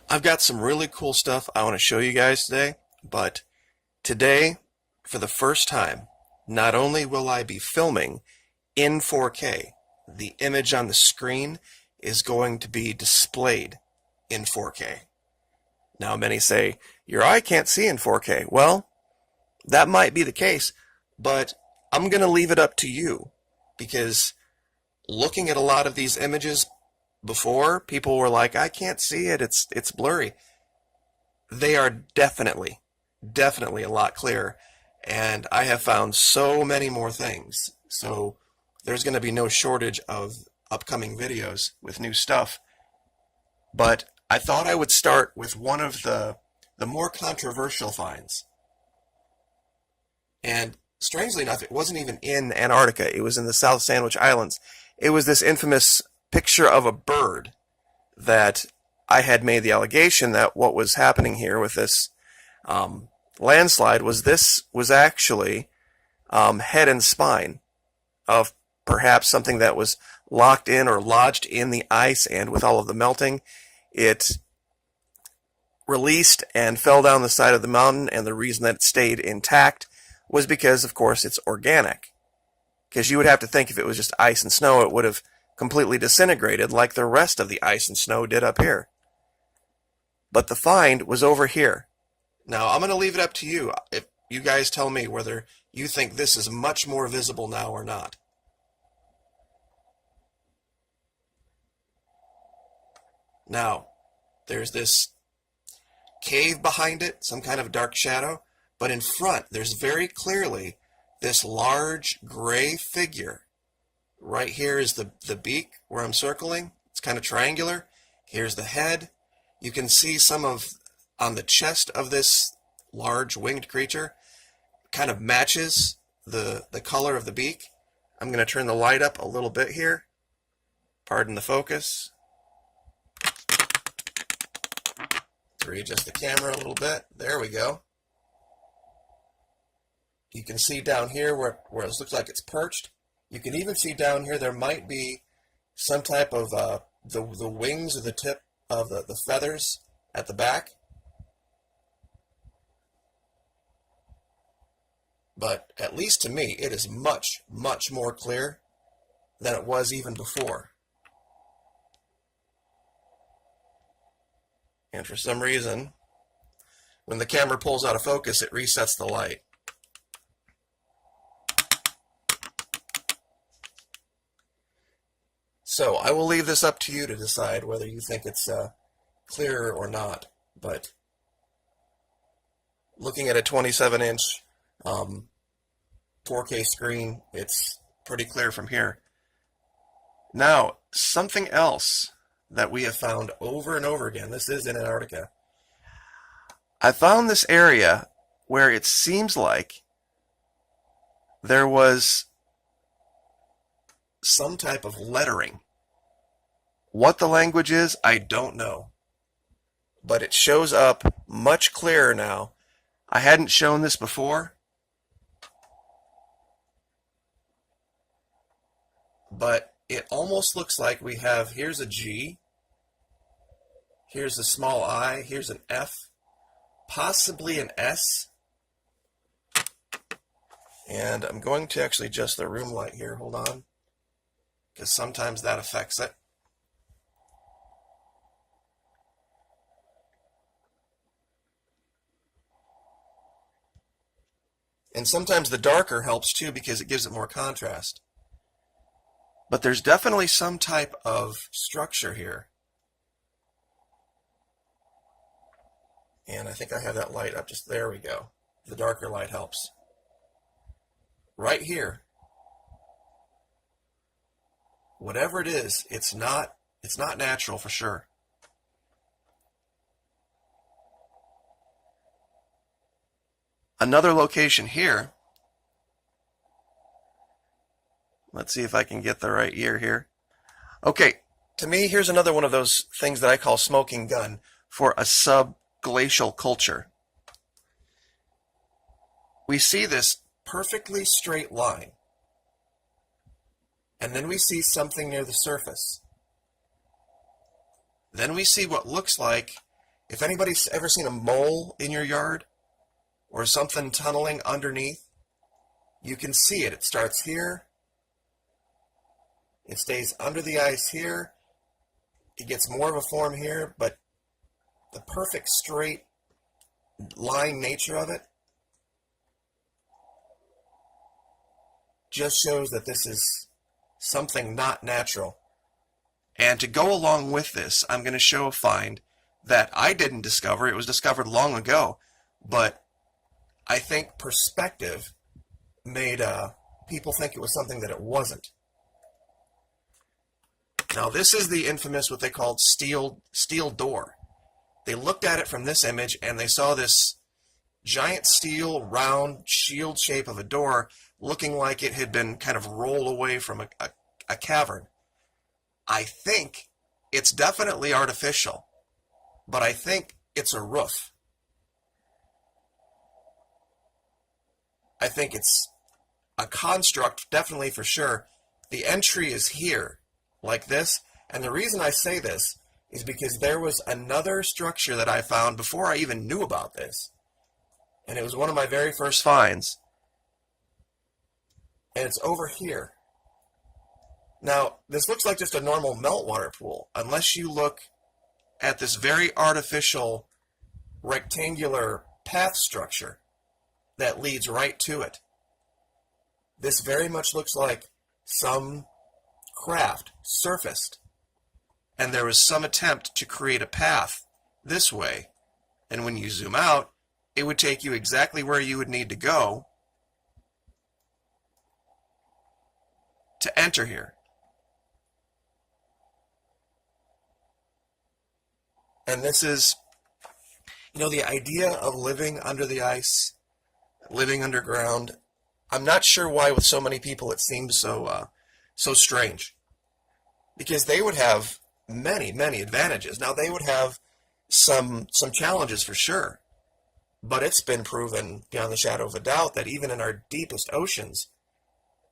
I've got some really cool stuff I want to show you guys today, but today, for the first time, not only will I be filming in 4K, the image on the screen is going to be displayed in 4K. Now, many say, your eye can't see in 4K. Well, that might be the case, but I'm going to leave it up to you, because looking at a lot of these images before, people were like, I can't see it, it's blurry. They are definitely a lot clearer, and I have found so many more things. So there's going to be no shortage of upcoming videos with new stuff. But I thought I would start with one of the more controversial finds. And strangely enough, it wasn't even in Antarctica. It was in the South Sandwich Islands. It was this infamous picture of a bird that I had made the allegation that what was happening here with this landslide was actually head and spine of perhaps something that was locked in or lodged in the ice, and with all of the melting, it released and fell down the side of the mountain, and the reason that it stayed intact was because, of course, it's organic. Because you would have to think if it was just ice and snow, it would have completely disintegrated like the rest of the ice and snow did up here. But the find was over here. Now, I'm going to leave it up to you. If you guys tell me whether you think this is much more visible now or not. Now, there's this cave behind it, some kind of dark shadow, but in front, there's very clearly this large gray figure. Right here is the beak where I'm circling. It's kind of triangular. Here's the head. You can see some of on the chest of this large winged creature. Kind of matches the color of the beak. I'm going to turn the light up a little bit here. Pardon the focus. Readjust the camera a little bit. There we go. You can see down here where it looks like it's perched. You can even see down here there might be some type of the wings or the tip of the feathers at the back. But at least to me, it is much, much more clear than it was even before. And for some reason, when the camera pulls out of focus, it resets the light. So I will leave this up to you to decide whether you think it's clearer or not. But looking at a 27-inch 4K screen, it's pretty clear from here. Now, something else that we have found over and over again. This is in Antarctica. I found this area where it seems like there was some type of lettering. What the language is, I don't know. But it shows up much clearer now. I hadn't shown this before, but it almost looks like we have, here's a G, here's a small I, here's an F, possibly an S. And I'm going to actually adjust the room light here, hold on, because sometimes that affects it. And sometimes the darker helps too, because it gives it more contrast. But there's definitely some type of structure here. And I think I have that light up. Just there we go. The darker light helps. Right here. Whatever it is, it's not natural for sure. Another location here. Let's see if I can get the right year here. Okay, to me, here's another one of those things that I call smoking gun for a subglacial culture. We see this perfectly straight line, and then we see something near the surface. Then we see what looks like If anybody's ever seen a mole in your yard or something tunneling underneath, you can see it. It starts here. It stays under the ice here. It gets more of a form here, but the perfect straight line nature of it just shows that this is something not natural. And to go along with this, I'm going to show a find that I didn't discover. It was discovered long ago, but I think perspective made people think it was something that it wasn't. Now this is the infamous, what they called steel door. They looked at it from this image and they saw this giant steel round shield shape of a door looking like it had been kind of rolled away from a cavern. I think it's definitely artificial, but I think it's a roof. I think it's a construct, definitely for sure. The entry is here, like this, and the reason I say this is because there was another structure that I found before I even knew about this, and it was one of my very first finds, and it's over here. Now, this looks like just a normal meltwater pool, unless you look at this very artificial rectangular path structure that leads right to it. This very much looks like some craft surfaced, and there was some attempt to create a path this way, and when you zoom out, it would take you exactly where you would need to go to enter here. And this is, the idea of living under the ice, living underground. I'm not sure why with so many people it seems so strange. Because they would have many, many advantages. Now they would have some challenges for sure. But it's been proven beyond the shadow of a doubt that even in our deepest oceans,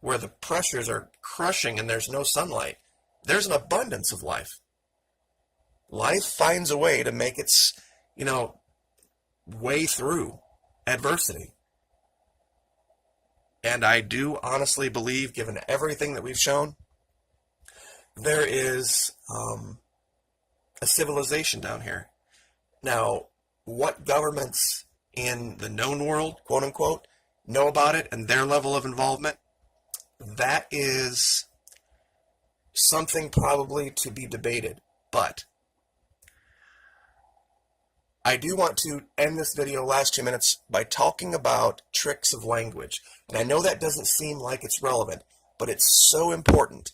where the pressures are crushing and there's no sunlight, there's an abundance of life. Life finds a way to make its, way through adversity. And I do honestly believe, given everything that we've shown, there is a civilization down here. Now, what governments in the known world, quote unquote, know about it and their level of involvement, that is something probably to be debated. But I do want to end this video, last 2 minutes, by talking about tricks of language. And I know that doesn't seem like it's relevant, but it's so important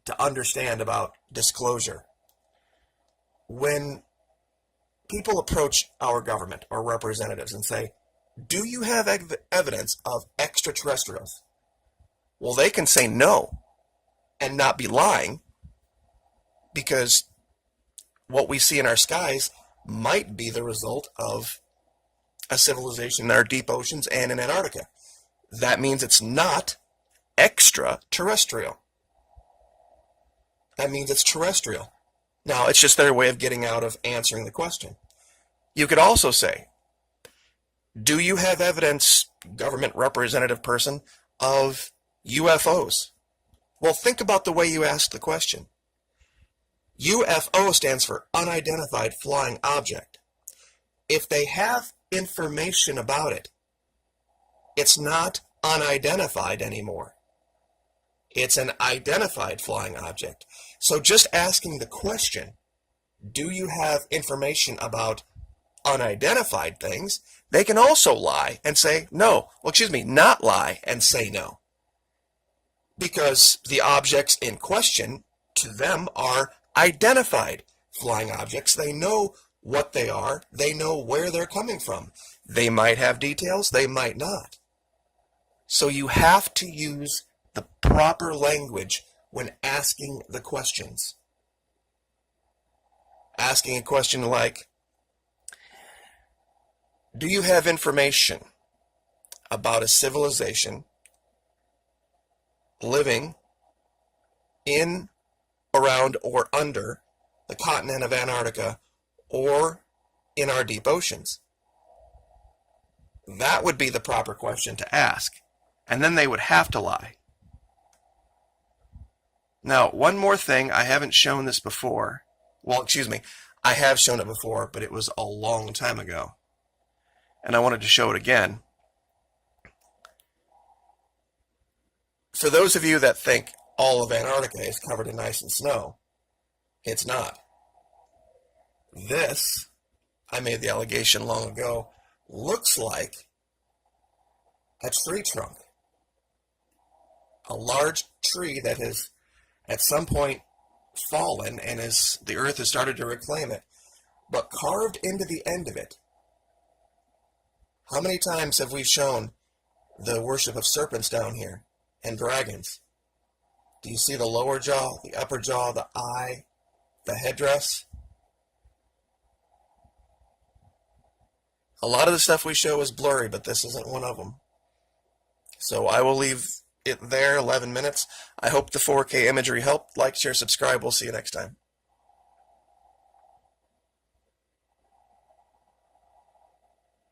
to understand about disclosure. When people approach our government or representatives and say, do you have evidence of extraterrestrials? Well, they can say no and not be lying, because what we see in our skies might be the result of a civilization in our deep oceans and in Antarctica. That means it's not extraterrestrial. That means it's terrestrial. Now, it's just their way of getting out of answering the question. You could also say, do you have evidence, government representative person, of UFOs? Well, think about the way you asked the question. UFO stands for unidentified flying object. If they have information about it, it's not unidentified anymore. It's an identified flying object. So just asking the question, do you have information about unidentified things, they can also lie and say no. Well, not lie and say no. Because the objects in question, to them, are identified flying objects. They know what they are. They know where they're coming from. They might have details. They might not. So you have to use the proper language when asking the questions. Asking a question like, do you have information about a civilization living in, around, or under the continent of Antarctica or in our deep oceans? That would be the proper question to ask. And then they would have to lie. Now, one more thing, I haven't shown this before. Well, excuse me, I have shown it before, but it was a long time ago. And I wanted to show it again. For those of you that think all of Antarctica is covered in ice and snow, it's not. This, I made the allegation long ago, looks like a tree trunk. A large tree that has at some point fallen and the earth has started to reclaim it. But carved into the end of it, how many times have we shown the worship of serpents down here and dragons? Do you see the lower jaw, the upper jaw, the eye, the headdress? A lot of the stuff we show is blurry, but this isn't one of them. So I will leave it there, 11 minutes. I hope the 4K imagery helped. Like, share, subscribe. We'll see you next time.